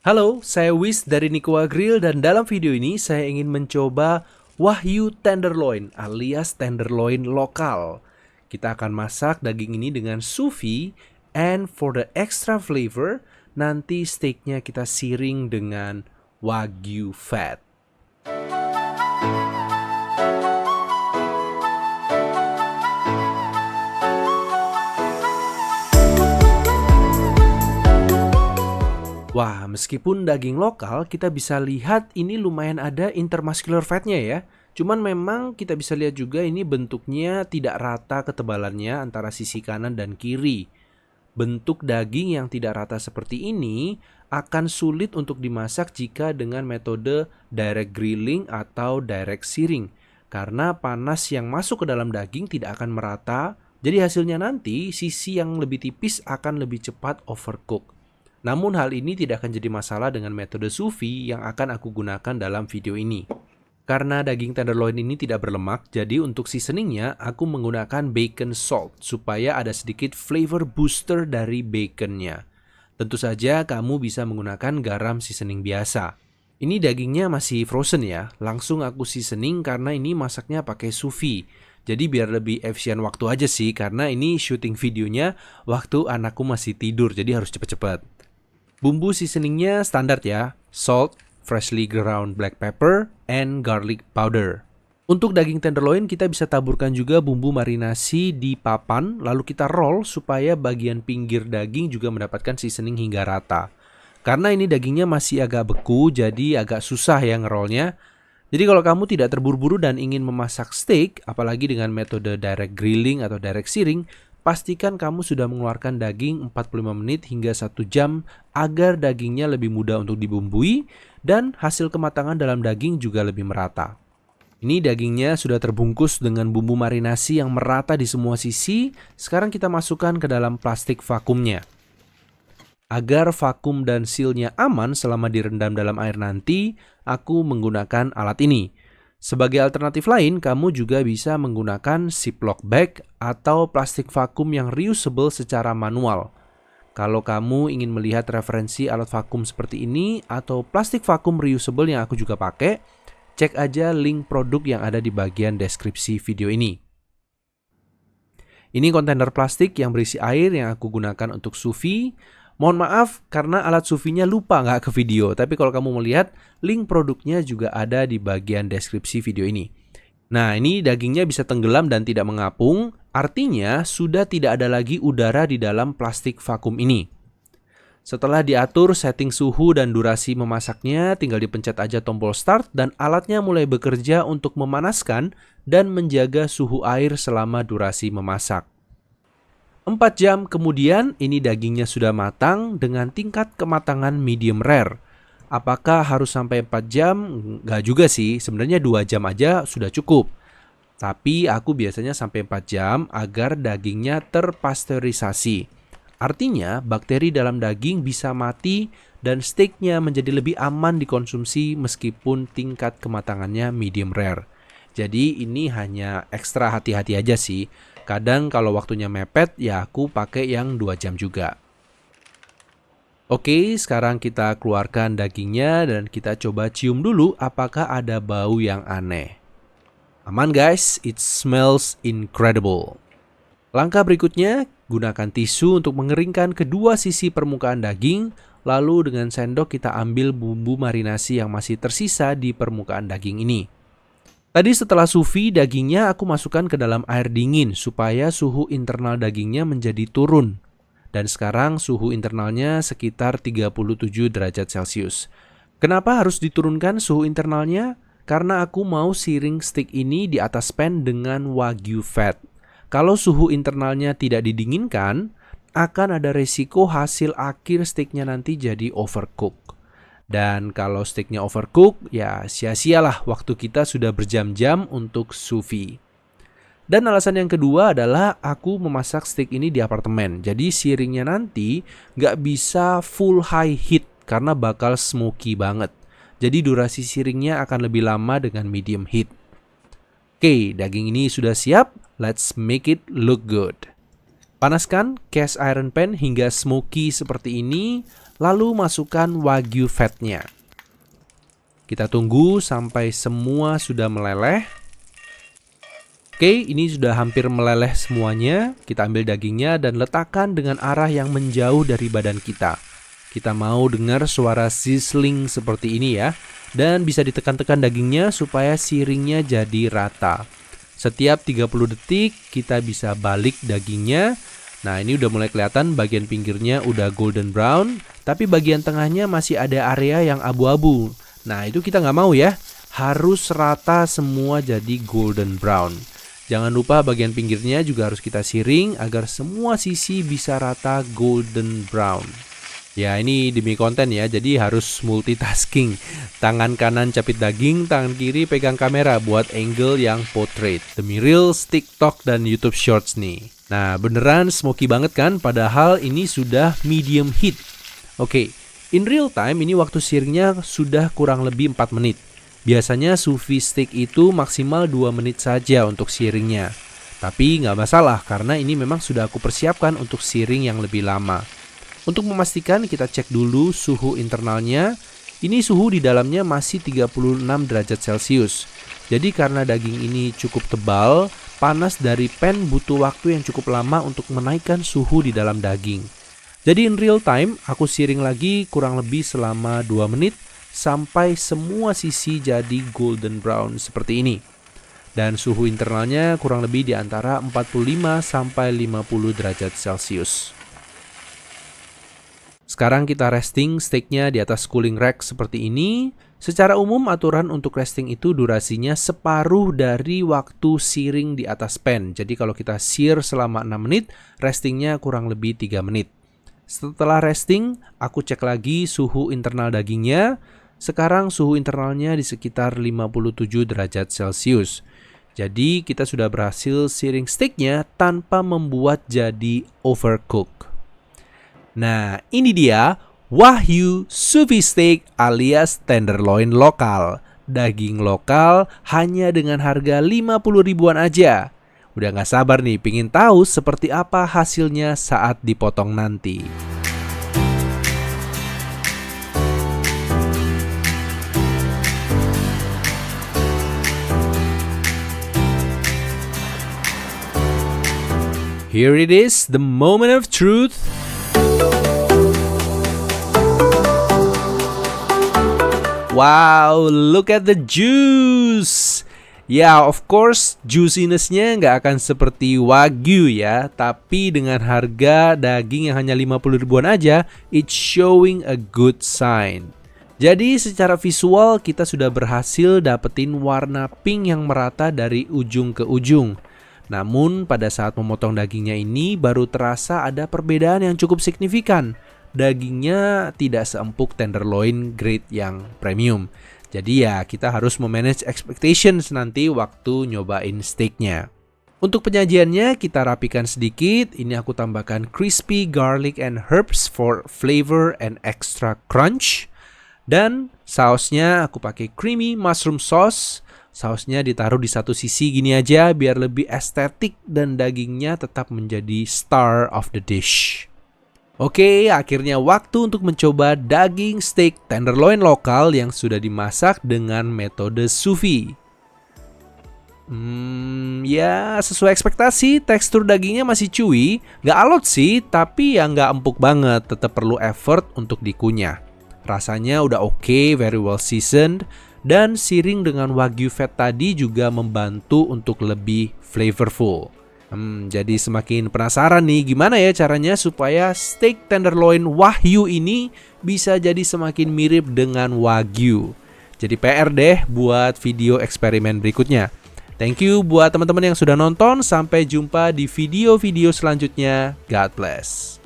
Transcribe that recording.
Halo, saya Wis dari Nikoa Grill dan dalam video ini saya ingin mencoba Wahyu Tenderloin alias tenderloin lokal. Kita akan masak daging ini dengan sous vide, and for the extra flavor, nanti steaknya kita siring dengan Wagyu fat. Wah, meskipun daging lokal, kita bisa lihat ini lumayan ada intermuscular fatnya ya. Cuman memang kita bisa lihat juga ini bentuknya tidak rata ketebalannya antara sisi kanan dan kiri. Bentuk daging yang tidak rata seperti ini akan sulit untuk dimasak jika dengan metode direct grilling atau direct searing. Karena panas yang masuk ke dalam daging tidak akan merata, jadi hasilnya nanti sisi yang lebih tipis akan lebih cepat overcook. Namun hal ini tidak akan jadi masalah dengan metode sous vide yang akan aku gunakan dalam video ini. Karena daging tenderloin ini tidak berlemak, jadi untuk seasoningnya aku menggunakan bacon salt supaya ada sedikit flavor booster dari baconnya. Tentu saja kamu bisa menggunakan garam seasoning biasa. Ini dagingnya masih frozen ya, langsung aku seasoning karena ini masaknya pakai sous vide. Jadi biar lebih efisien waktu aja sih, karena ini syuting videonya waktu anakku masih tidur, jadi harus cepet-cepet. Bumbu seasoningnya standar ya, salt, freshly ground black pepper, and garlic powder. Untuk daging tenderloin kita bisa taburkan juga bumbu marinasi di papan, lalu kita roll supaya bagian pinggir daging juga mendapatkan seasoning hingga rata. Karena ini dagingnya masih agak beku, jadi agak susah ya ngerollnya. Jadi kalau kamu tidak terburu-buru dan ingin memasak steak, apalagi dengan metode direct grilling atau direct searing, pastikan kamu sudah mengeluarkan daging 45 menit hingga 1 jam agar dagingnya lebih mudah untuk dibumbui dan hasil kematangan dalam daging juga lebih merata. Ini dagingnya sudah terbungkus dengan bumbu marinasi yang merata di semua sisi. Sekarang kita masukkan ke dalam plastik vakumnya. Agar vakum dan sealnya aman selama direndam dalam air nanti, aku menggunakan alat ini. Sebagai alternatif lain, kamu juga bisa menggunakan Ziploc bag atau plastik vakum yang reusable secara manual. Kalau kamu ingin melihat referensi alat vakum seperti ini atau plastik vakum reusable yang aku juga pakai, cek aja link produk yang ada di bagian deskripsi video ini. Ini kontainer plastik yang berisi air yang aku gunakan untuk sous vide. Mohon maaf karena alat sous vide-nya lupa nggak ke video, tapi kalau kamu melihat, link produknya juga ada di bagian deskripsi video ini. Nah, ini dagingnya bisa tenggelam dan tidak mengapung, artinya sudah tidak ada lagi udara di dalam plastik vakum ini. Setelah diatur setting suhu dan durasi memasaknya, tinggal dipencet aja tombol start dan alatnya mulai bekerja untuk memanaskan dan menjaga suhu air selama durasi memasak. 4 jam kemudian ini dagingnya sudah matang dengan tingkat kematangan medium rare. Apakah harus sampai 4 jam? Nggak juga sih, sebenarnya 2 jam aja sudah cukup. Tapi aku biasanya sampai 4 jam agar dagingnya terpasteurisasi. Artinya bakteri dalam daging bisa mati dan steaknya menjadi lebih aman dikonsumsi meskipun tingkat kematangannya medium rare. Jadi ini hanya ekstra hati-hati aja sih. Kadang kalau waktunya mepet ya aku pakai yang 2 jam juga. Oke, sekarang kita keluarkan dagingnya dan kita coba cium dulu apakah ada bau yang aneh. Aman guys, it smells incredible. Langkah berikutnya, gunakan tisu untuk mengeringkan kedua sisi permukaan daging. Lalu dengan sendok kita ambil bumbu marinasi yang masih tersisa di permukaan daging ini. Tadi setelah sous vide dagingnya aku masukkan ke dalam air dingin supaya suhu internal dagingnya menjadi turun. Dan sekarang suhu internalnya sekitar 37 derajat Celcius. Kenapa harus diturunkan suhu internalnya? Karena aku mau searing steak ini di atas pan dengan Wagyu fat. Kalau suhu internalnya tidak didinginkan, akan ada resiko hasil akhir steaknya nanti jadi overcook. Dan kalau steaknya overcook, ya sia-sialah waktu kita sudah berjam-jam untuk sous vide. Dan alasan yang kedua adalah aku memasak steak ini di apartemen. Jadi searingnya nanti nggak bisa full high heat karena bakal smoky banget. Jadi durasi searingnya akan lebih lama dengan medium heat. Oke, daging ini sudah siap. Let's make it look good. Panaskan cast iron pan hingga smoky seperti ini. lalu masukkan wagyu fatnya. Kita tunggu sampai semua sudah meleleh. Oke, ini sudah hampir meleleh semuanya. Kita ambil dagingnya dan letakkan dengan arah yang menjauh dari badan kita. Kita mau dengar suara sizzling seperti ini ya. Dan bisa ditekan-tekan dagingnya supaya siringnya jadi rata. Setiap 30 detik kita bisa balik dagingnya. Nah, ini udah mulai kelihatan bagian pinggirnya udah golden brown. Tapi bagian tengahnya masih ada area yang abu-abu. Nah, itu kita nggak mau ya. Harus rata semua jadi golden brown. Jangan lupa bagian pinggirnya juga harus kita siring agar semua sisi bisa rata golden brown. Ya, ini demi konten ya, jadi harus multitasking. Tangan kanan capit daging, tangan kiri pegang kamera buat angle yang portrait. Demi Reels, TikTok, dan YouTube Shorts nih. Nah, beneran smoky banget kan? Padahal ini sudah medium heat. Oke, in real time ini waktu siringnya sudah kurang lebih 4 menit. Biasanya sous vide steak itu maksimal 2 menit saja untuk siringnya. Tapi nggak masalah karena ini memang sudah aku persiapkan untuk siring yang lebih lama. Untuk memastikan kita cek dulu suhu internalnya. Ini suhu di dalamnya masih 36 derajat Celcius. Jadi karena daging ini cukup tebal, panas dari pan butuh waktu yang cukup lama untuk menaikkan suhu di dalam daging. Jadi in real time aku siring lagi kurang lebih selama 2 menit. Sampai semua sisi jadi golden brown seperti ini. Dan suhu internalnya kurang lebih di antara 45 sampai 50 derajat Celcius. Sekarang kita resting steaknya di atas cooling rack seperti ini. Secara umum aturan untuk resting itu durasinya separuh dari waktu siring di atas pan. Jadi kalau kita sear selama 6 menit, restingnya kurang lebih 3 menit. Setelah resting, aku cek lagi suhu internal dagingnya. Sekarang suhu internalnya di sekitar 57 derajat Celcius. Jadi kita sudah berhasil searing steaknya tanpa membuat jadi overcook. Nah, ini dia Wagyu sous vide steak alias tenderloin lokal. Daging lokal hanya dengan harga 50 ribuan aja. Udah gak sabar nih pingin tahu seperti apa hasilnya saat dipotong nanti. Here it is, the moment of truth. Wow, look at the juice. Ya, of course, juiciness-nya nggak akan seperti Wagyu ya. Tapi dengan harga daging yang hanya 50 ribuan aja, it's showing a good sign. Jadi secara visual kita sudah berhasil dapetin warna pink yang merata dari ujung ke ujung. Namun pada saat memotong dagingnya ini baru terasa ada perbedaan yang cukup signifikan. Dagingnya tidak seempuk tenderloin grade yang premium. Jadi ya kita harus memanage expectations nanti waktu nyobain steaknya. Untuk penyajiannya kita rapikan sedikit. Ini aku tambahkan crispy garlic and herbs for flavor and extra crunch. Dan sausnya aku pakai creamy mushroom sauce. Sausnya ditaruh di satu sisi gini aja biar lebih estetik dan dagingnya tetap menjadi star of the dish. Oke, akhirnya waktu untuk mencoba daging steak tenderloin lokal yang sudah dimasak dengan metode sous vide. Ya sesuai ekspektasi, tekstur dagingnya masih chewy, gak alot sih, tapi ya gak empuk banget, tetap perlu effort untuk dikunyah. Rasanya udah oke, very well seasoned. Dan siring dengan wagyu fat tadi juga membantu untuk lebih flavorful. Jadi semakin penasaran nih gimana ya caranya supaya steak tenderloin Wagyu ini bisa jadi semakin mirip dengan Wagyu. Jadi PR deh buat video eksperimen berikutnya. Thank you buat teman-teman yang sudah nonton. Sampai jumpa di video-video selanjutnya. God bless.